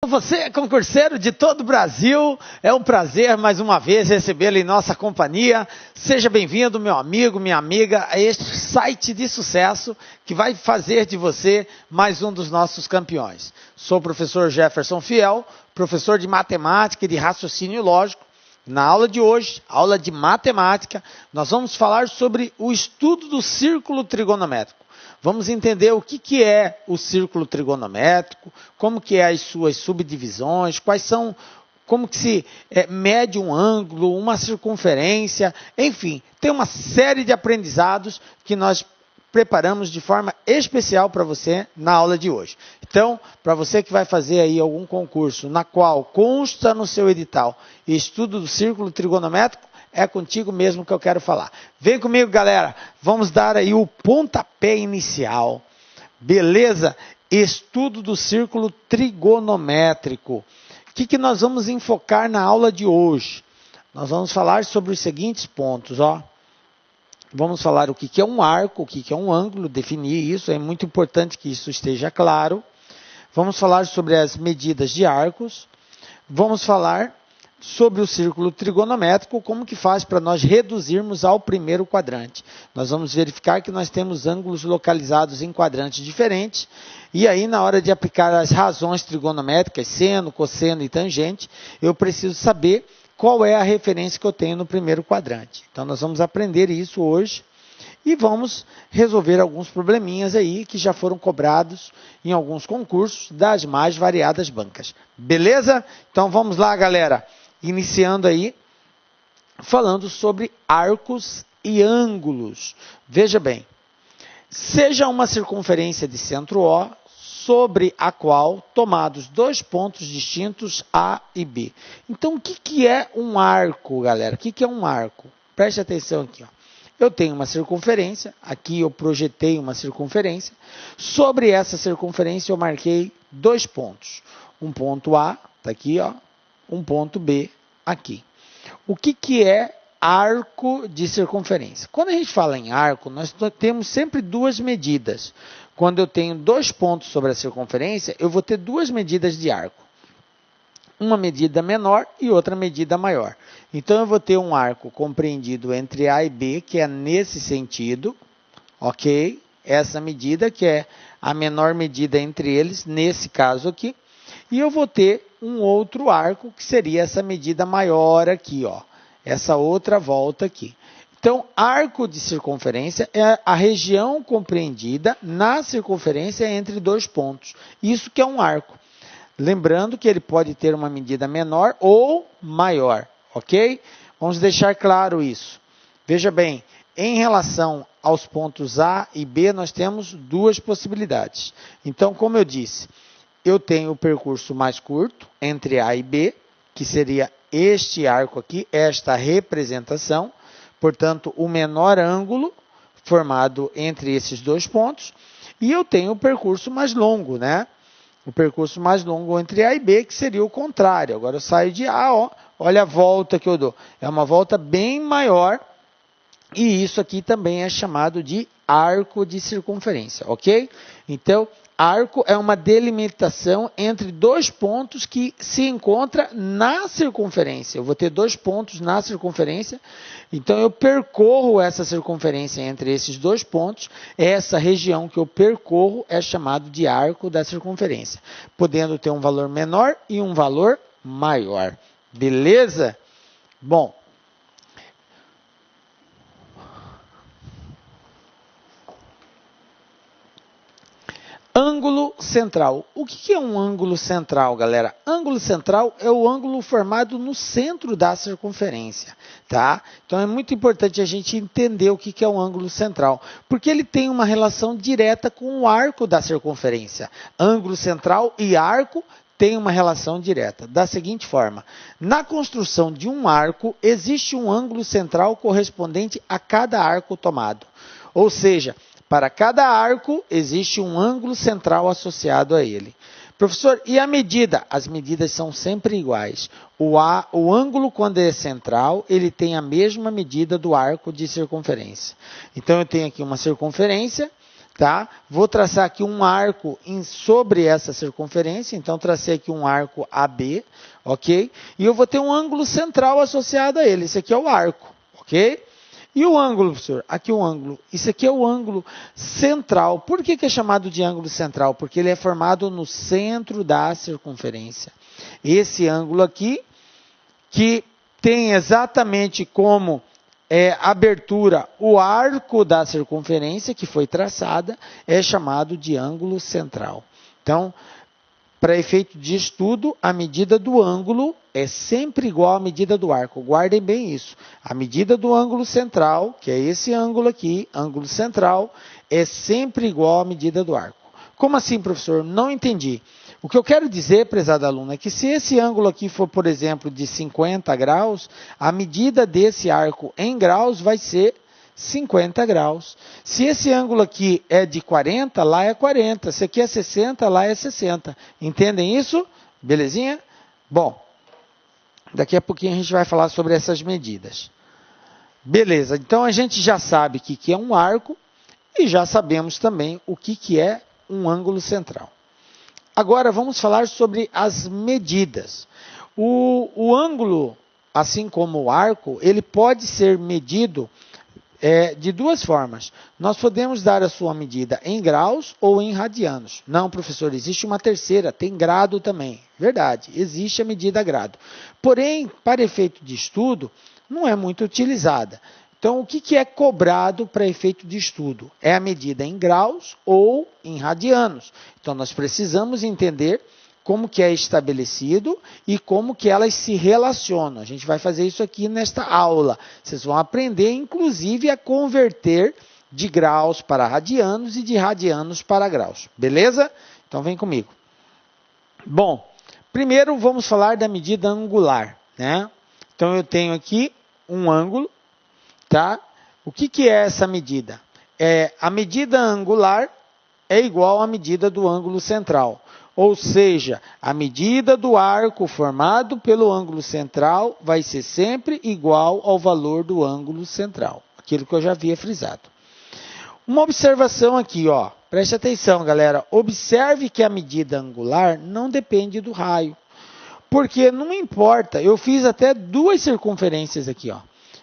Você, concurseiro de todo o Brasil, é um prazer mais uma vez recebê-lo em nossa companhia. Seja bem-vindo, meu amigo, minha amiga, a este site de sucesso que vai fazer de você mais um dos nossos campeões. Sou o professor Jefferson Fiel, professor de matemática e de raciocínio lógico. Na aula de hoje, aula de matemática, nós vamos falar sobre o estudo do círculo trigonométrico. Vamos entender o que é o círculo trigonométrico, como que é as suas subdivisões, como que se mede um ângulo, uma circunferência, enfim, tem uma série de aprendizados que nós preparamos de forma especial para você na aula de hoje. Então, para você que vai fazer aí algum concurso na qual consta no seu edital estudo do círculo trigonométrico, é contigo mesmo que eu quero falar. Vem comigo, galera. Vamos dar aí o pontapé inicial. Beleza? Estudo do círculo trigonométrico. O que nós vamos enfocar na aula de hoje? Nós vamos falar sobre os seguintes pontos, ó. Vamos falar o que é um arco, o que é um ângulo, definir isso, é muito importante que isso esteja claro. Vamos falar sobre as medidas de arcos. Vamos falar sobre o círculo trigonométrico, como que faz para nós reduzirmos ao primeiro quadrante. Nós vamos verificar que nós temos ângulos localizados em quadrantes diferentes, e aí na hora de aplicar as razões trigonométricas, seno, cosseno e tangente, eu preciso saber qual é a referência que eu tenho no primeiro quadrante. Então nós vamos aprender isso hoje, e vamos resolver alguns probleminhas aí que já foram cobrados em alguns concursos das mais variadas bancas. Beleza? Então vamos lá, galera. Iniciando aí, falando sobre arcos e ângulos. Veja bem, seja uma circunferência de centro O, sobre a qual tomados dois pontos distintos A e B. Então, o que é um arco, galera? O que é um arco? Preste atenção aqui, ó. Eu tenho uma circunferência, aqui eu projetei uma circunferência. Sobre essa circunferência eu marquei dois pontos. Um ponto A, está aqui, ó. Um ponto B aqui. O que é arco de circunferência? Quando a gente fala em arco, nós temos sempre duas medidas. Quando eu tenho dois pontos sobre a circunferência, eu vou ter duas medidas de arco. Uma medida menor e outra medida maior. Então, eu vou ter um arco compreendido entre A e B, que é nesse sentido, ok? Essa medida, que é a menor medida entre eles, nesse caso aqui. E eu vou ter um outro arco, que seria essa medida maior aqui, ó. Essa outra volta aqui. Então, arco de circunferência é a região compreendida na circunferência entre dois pontos. Isso que é um arco. Lembrando que ele pode ter uma medida menor ou maior, ok? Vamos deixar claro isso. Veja bem, em relação aos pontos A e B, nós temos duas possibilidades. Então, como eu disse, eu tenho o percurso mais curto entre A e B, que seria este arco aqui, esta representação. Portanto, o menor ângulo formado entre esses dois pontos. E eu tenho o percurso mais longo, né? O percurso mais longo entre A e B, que seria o contrário. Agora eu saio de A, ó, olha a volta que eu dou. É uma volta bem maior. E isso aqui também é chamado de arco de circunferência, ok? Então, arco é uma delimitação entre dois pontos que se encontram na circunferência. Eu vou ter dois pontos na circunferência, então eu percorro essa circunferência entre esses dois pontos. Essa região que eu percorro é chamado de arco da circunferência, podendo ter um valor menor e um valor maior. Beleza? Bom, ângulo central. O que é um ângulo central, galera? Ângulo central é o ângulo formado no centro da circunferência, tá? Então, é muito importante a gente entender o que é um ângulo central, porque ele tem uma relação direta com o arco da circunferência. Ângulo central e arco têm uma relação direta, da seguinte forma. Na construção de um arco, existe um ângulo central correspondente a cada arco tomado. Ou seja, para cada arco, existe um ângulo central associado a ele. Professor, e a medida? As medidas são sempre iguais. O ângulo, quando é central, ele tem a mesma medida do arco de circunferência. Então, eu tenho aqui uma circunferência, tá? Vou traçar aqui um arco sobre essa circunferência, então tracei aqui um arco AB, ok? E eu vou ter um ângulo central associado a ele, esse aqui é o arco, ok? E o ângulo, professor? Aqui o ângulo. Isso aqui é o ângulo central. Por que é chamado de ângulo central? Porque ele é formado no centro da circunferência. Esse ângulo aqui, que tem exatamente como abertura o arco da circunferência que foi traçada, é chamado de ângulo central. Então, para efeito de estudo, a medida do ângulo é sempre igual à medida do arco. Guardem bem isso. A medida do ângulo central, que é esse ângulo aqui, ângulo central, é sempre igual à medida do arco. Como assim, professor? Não entendi. O que eu quero dizer, prezado aluno, é que se esse ângulo aqui for, por exemplo, de 50 graus, a medida desse arco em graus vai ser 50 graus. Se esse ângulo aqui é de 40, lá é 40. Se aqui é 60, lá é 60. Entendem isso? Belezinha? Bom, daqui a pouquinho a gente vai falar sobre essas medidas. Beleza, então a gente já sabe o que é um arco e já sabemos também o que é um ângulo central. Agora vamos falar sobre as medidas. O ângulo, assim como o arco, ele pode ser medido de duas formas. Nós podemos dar a sua medida em graus ou em radianos. Não, professor, existe uma terceira, tem grado também. Verdade, existe a medida grado. Porém, para efeito de estudo, não é muito utilizada. Então, o que é cobrado para efeito de estudo? É a medida em graus ou em radianos. Então, nós precisamos entender como que é estabelecido e como que elas se relacionam. A gente vai fazer isso aqui nesta aula. Vocês vão aprender, inclusive, a converter de graus para radianos e de radianos para graus. Beleza? Então, vem comigo. Bom, primeiro vamos falar da medida angular, né? Então, eu tenho aqui um ângulo, tá? O que é essa medida? A medida angular é igual à medida do ângulo central. Ou seja, a medida do arco formado pelo ângulo central vai ser sempre igual ao valor do ângulo central. Aquilo que eu já havia frisado. Uma observação aqui, ó. Preste atenção, galera. Observe que a medida angular não depende do raio. Porque não importa. Eu fiz até duas circunferências aqui, ó.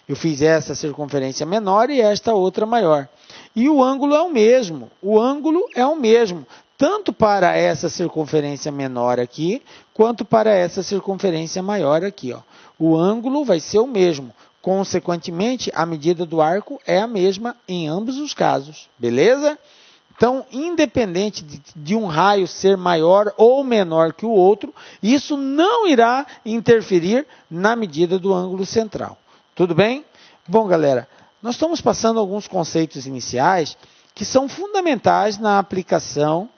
Eu fiz essa circunferência menor e esta outra maior. E o ângulo é o mesmo. O ângulo é o mesmo. Tanto para essa circunferência menor aqui, quanto para essa circunferência maior aqui, ó. O ângulo vai ser o mesmo. Consequentemente, a medida do arco é a mesma em ambos os casos. Beleza? Então, independente de um raio ser maior ou menor que o outro, isso não irá interferir na medida do ângulo central. Tudo bem? Bom, galera, nós estamos passando alguns conceitos iniciais que são fundamentais na aplicação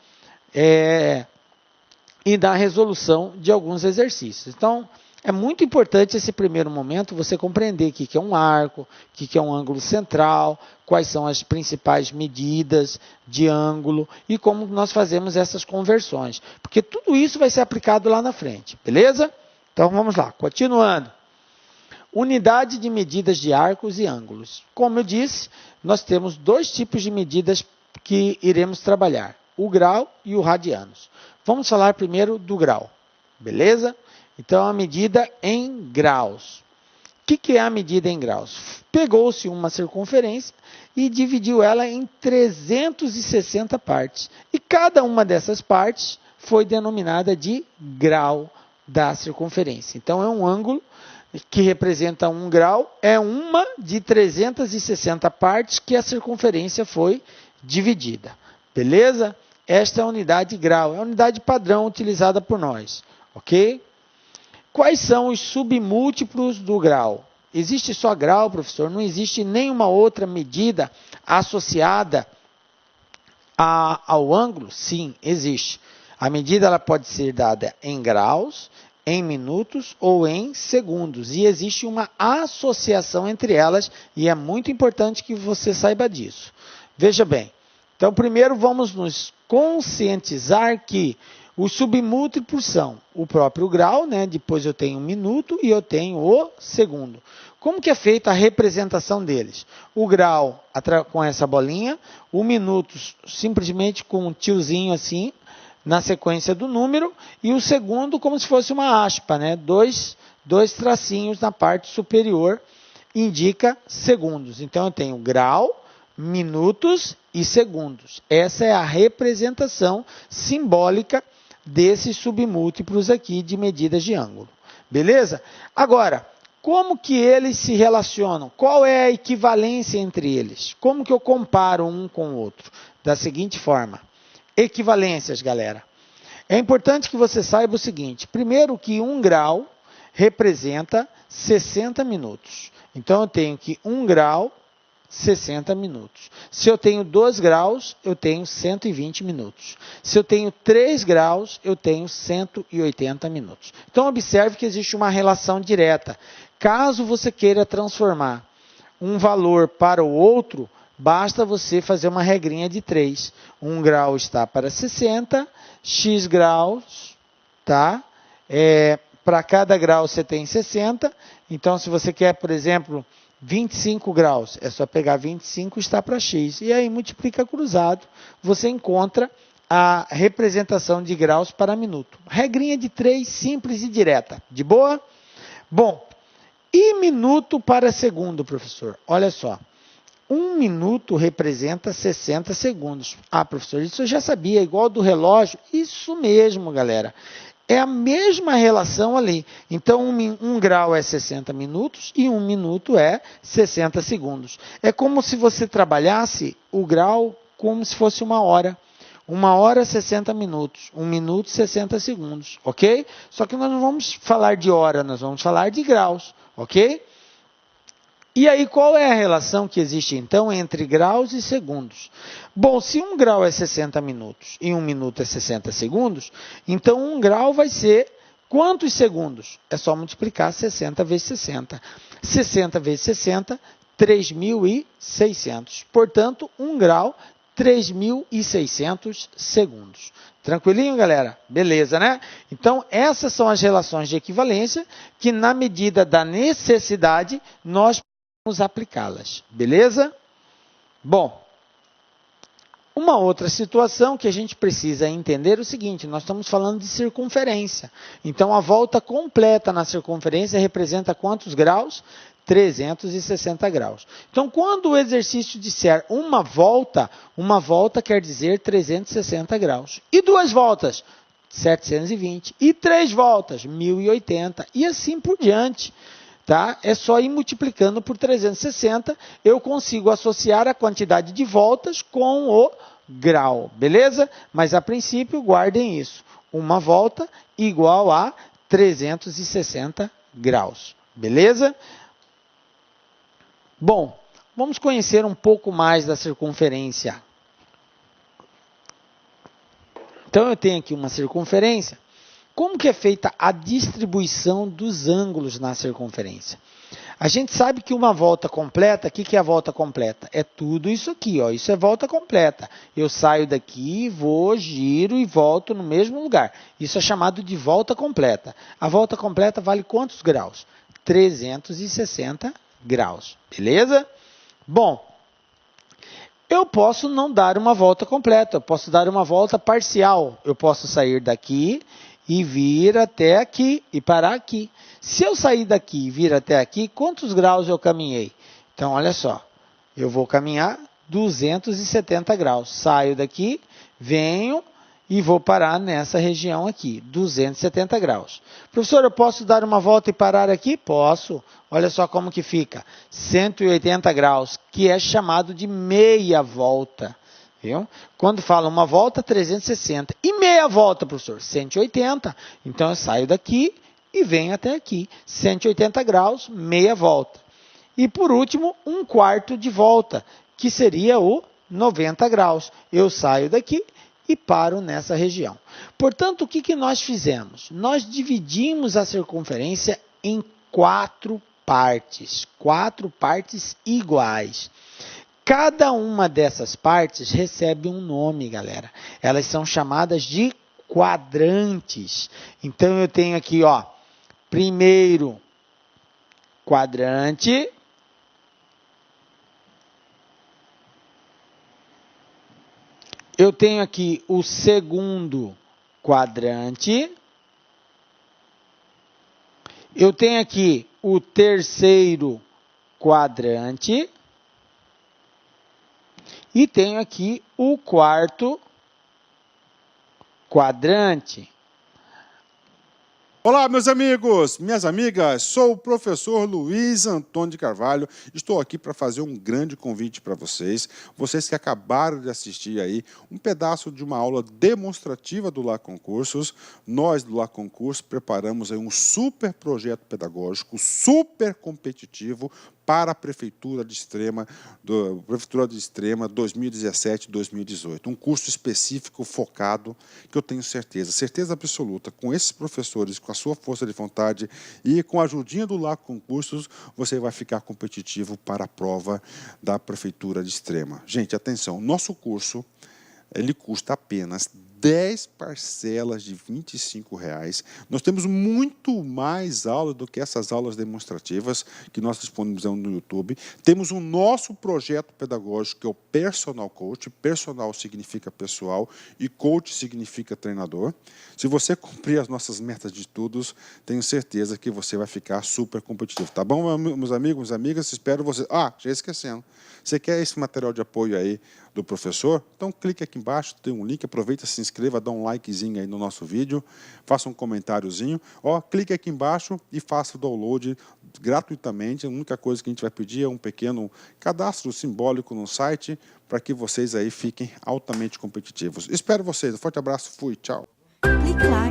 e na resolução de alguns exercícios. Então, é muito importante esse primeiro momento você compreender o que é um arco, o que é um ângulo central, quais são as principais medidas de ângulo e como nós fazemos essas conversões. Porque tudo isso vai ser aplicado lá na frente, beleza? Então, vamos lá, continuando. Unidade de medidas de arcos e ângulos. Como eu disse, nós temos dois tipos de medidas que iremos trabalhar. O grau e o radianos. Vamos falar primeiro do grau, beleza? Então, a medida em graus. O que é a medida em graus? Pegou-se uma circunferência e dividiu ela em 360 partes. E cada uma dessas partes foi denominada de grau da circunferência. Então, é um ângulo que representa 1 grau, é uma de 360 partes que a circunferência foi dividida. Beleza? Esta é a unidade grau, é a unidade padrão utilizada por nós, ok? Quais são os submúltiplos do grau? Existe só grau, professor? Não existe nenhuma outra medida associada ao ângulo? Sim, existe. A medida ela pode ser dada em graus, em minutos ou em segundos. E existe uma associação entre elas e é muito importante que você saiba disso. Veja bem. Então, primeiro vamos nos conscientizar que os submúltiplos são o próprio grau, né? Depois eu tenho o minuto e eu tenho o segundo. Como que é feita a representação deles? O grau com essa bolinha, o minuto simplesmente com um tiozinho assim, na sequência do número, e o segundo como se fosse uma aspa, né? Dois tracinhos na parte superior, indica segundos. Então, eu tenho grau, minutos e segundos. Essa é a representação simbólica desses submúltiplos aqui de medidas de ângulo. Beleza? Agora, como que eles se relacionam? Qual é a equivalência entre eles? Como que eu comparo um com o outro? Da seguinte forma. Equivalências, galera. É importante que você saiba o seguinte. Primeiro que 1 grau representa 60 minutos. Então, eu tenho que 1 grau, 60 minutos. Se eu tenho 2 graus, eu tenho 120 minutos. Se eu tenho 3 graus, eu tenho 180 minutos. Então, observe que existe uma relação direta. Caso você queira transformar um valor para o outro, basta você fazer uma regrinha de 3. 1 grau está para 60, x graus, tá? Para cada grau você tem 60. Então, se você quer, por exemplo, 25 graus, é só pegar 25 e está para x. E aí multiplica cruzado, você encontra a representação de graus para minuto. Regrinha de 3, simples e direta. De boa? Bom, e minuto para segundo, professor? Olha só. 1 minuto representa 60 segundos. Ah, professor, isso eu já sabia, igual do relógio. Isso mesmo, galera. É a mesma relação ali. Então, 1 grau é 60 minutos e 1 minuto é 60 segundos. É como se você trabalhasse o grau como se fosse 1 hora. 1 hora, 60 minutos. 1 minuto, 60 segundos. Ok? Só que nós não vamos falar de hora, nós vamos falar de graus. Ok? E aí, qual é a relação que existe, então, entre graus e segundos? Bom, se 1 grau é 60 minutos e 1 minuto é 60 segundos, então 1 grau vai ser quantos segundos? É só multiplicar 60 vezes 60. 60 vezes 60, 3.600. Portanto, 1 grau, 3.600 segundos. Tranquilinho, galera? Beleza, né? Então, essas são as relações de equivalência que, na medida da necessidade, nós podemos aplicá-las. Beleza? Bom, uma outra situação que a gente precisa entender é o seguinte, nós estamos falando de circunferência. Então, a volta completa na circunferência representa quantos graus? 360 graus. Então, quando o exercício disser uma volta quer dizer 360 graus. E 2 voltas? 720. E 3 voltas? 1080. E assim por diante. Tá? É só ir multiplicando por 360, eu consigo associar a quantidade de voltas com o grau, beleza? Mas a princípio, guardem isso. Uma volta igual a 360 graus, beleza? Bom, vamos conhecer um pouco mais da circunferência. Então, eu tenho aqui uma circunferência. Como que é feita a distribuição dos ângulos na circunferência? A gente sabe que uma volta completa, o que é a volta completa? É tudo isso aqui, ó. Isso é volta completa. Eu saio daqui, vou, giro e volto no mesmo lugar. Isso é chamado de volta completa. A volta completa vale quantos graus? 360 graus, beleza? Bom, eu posso não dar uma volta completa, eu posso dar uma volta parcial. Eu posso sair daqui e vir até aqui e parar aqui. Se eu sair daqui e vir até aqui, quantos graus eu caminhei? Então, olha só, eu vou caminhar 270 graus. Saio daqui, venho e vou parar nessa região aqui, 270 graus. Professor, eu posso dar uma volta e parar aqui? Posso. Olha só como que fica, 180 graus, que é chamado de meia volta. Viu? Quando fala uma volta, 360. E meia volta, professor? 180. Então, eu saio daqui e venho até aqui. 180 graus, meia volta. E, por último, 1/4 de volta, que seria o 90 graus. Eu saio daqui e paro nessa região. Portanto, o que nós fizemos? Nós dividimos a circunferência em 4 partes. 4 partes iguais. Cada uma dessas partes recebe um nome, galera. Elas são chamadas de quadrantes. Então, eu tenho aqui, ó, primeiro quadrante. Eu tenho aqui o segundo quadrante. Eu tenho aqui o terceiro quadrante. E tenho aqui o quarto quadrante. Olá, meus amigos, minhas amigas, sou o professor Luiz Antônio de Carvalho, estou aqui para fazer um grande convite para vocês que acabaram de assistir aí um pedaço de uma aula demonstrativa do Lá Concursos. Nós do Lá Concursos preparamos aí um super projeto pedagógico, super competitivo para a Prefeitura de Extrema 2017-2018. Um curso específico, focado, que eu tenho certeza absoluta, com esses professores, com a sua força de vontade e com a ajudinha do Lá Concursos, você vai ficar competitivo para a prova da Prefeitura de Extrema. Gente, atenção, nosso curso, ele custa apenas 10 parcelas de R$ 25. Nós temos muito mais aulas do que essas aulas demonstrativas que nós disponibilizamos no YouTube. Temos o nosso projeto pedagógico, que é o Personal Coach. Personal significa pessoal e coach significa treinador. Se você cumprir as nossas metas de estudos, tenho certeza que você vai ficar super competitivo. Tá bom, meus amigos, minhas amigas? Espero você... já esquecendo. Você quer esse material de apoio aí do professor? Então clique aqui embaixo, tem um link, aproveita, se inscreva, dá um likezinho aí no nosso vídeo, faça um comentáriozinho, clique aqui embaixo e faça o download gratuitamente. A única coisa que a gente vai pedir é um pequeno cadastro simbólico no site para que vocês aí fiquem altamente competitivos. Espero vocês, um forte abraço, fui, tchau. Clique lá.